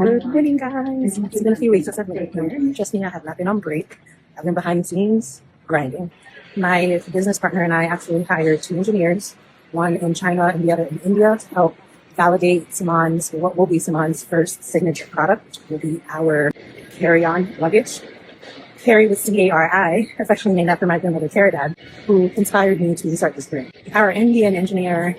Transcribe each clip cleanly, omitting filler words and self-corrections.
Good morning, guys. It's been a few weeks since I've been here. Trust me, I have not been on break. I've been behind the scenes grinding. My business partner and I actually hired 2 engineers, one in China and the other in India, to help validate Samaan's, what will be Samaan's first signature product, which will be our carry-on luggage. Carry with C-A-R-I, affectionately named after my grandmother Caridad, who inspired me to start this brand. Our Indian engineer,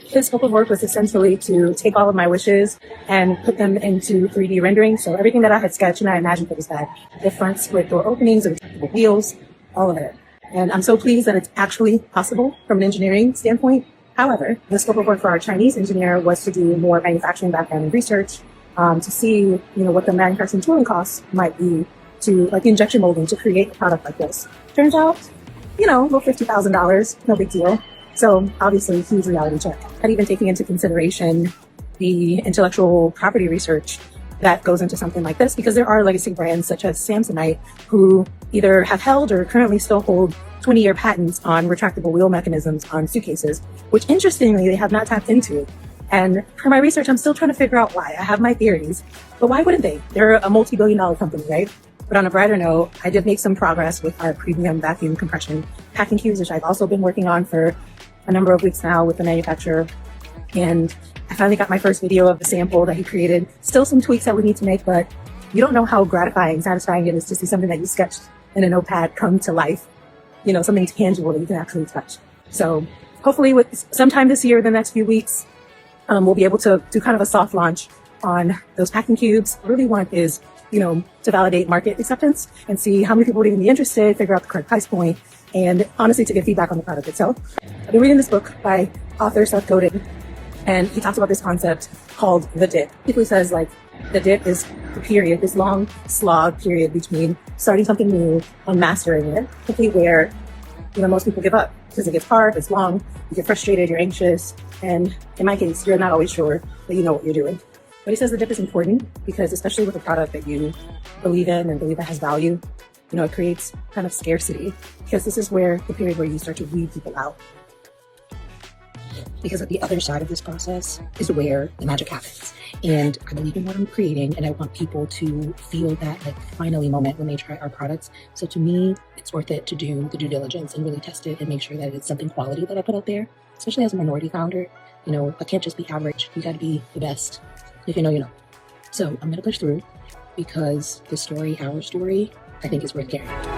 his scope of work was essentially to take all of my wishes and put them into 3D rendering. So everything that I had sketched and I imagined for this bag, the front split door openings, the retractable wheels, all of it. And I'm so pleased that it's actually possible from an engineering standpoint. However, the scope of work for our Chinese engineer was to do more manufacturing background and research to see, what the manufacturing tooling costs might be to like injection molding to create a product like this. Turns out, about $50,000, no big deal. So obviously, huge reality check. And even taking into consideration the intellectual property research that goes into something like this, because there are legacy brands such as Samsonite who either have held or currently still hold 20-year patents on retractable wheel mechanisms on suitcases, which interestingly, they have not tapped into. And for my research, I'm still trying to figure out why. I have my theories, but why wouldn't they? They're a multi-billion-dollar company, right? But on a brighter note, I did make some progress with our premium vacuum compression packing cubes, which I've also been working on for a number of weeks now with the manufacturer. And I finally got my first video of the sample that he created. Still some tweaks that we need to make, but you don't know how gratifying, satisfying it is to see something that you sketched in a notepad come to life. Something tangible that you can actually touch. So hopefully with sometime this year, the next few weeks, we'll be able to do kind of a soft launch on those packing cubes. What I really want is, to validate market acceptance and see how many people would even be interested, figure out the correct price point, and honestly to get feedback on the product itself. I've been reading this book by author Seth Godin, and he talks about this concept called the dip. He basically says the dip is the period, this long slog period between starting something new and mastering it, simply where most people give up because it gets hard, it's long, you get frustrated, you're anxious, and in my case, you're not always sure that you know what you're doing. But he says the dip is important because especially with a product that you believe in and believe that has value, it creates kind of scarcity, because this is where the period where you start to weed people out. Because at the other side of this process is where the magic happens. And I believe in what I'm creating, and I want people to feel that finally moment when they try our products. So to me, it's worth it to do the due diligence and really test it and make sure that it's something quality that I put out there, especially as a minority founder. I can't just be average. You got to be the best. If you know, you know. So I'm going to push through because the story, our story, I think is worth carrying.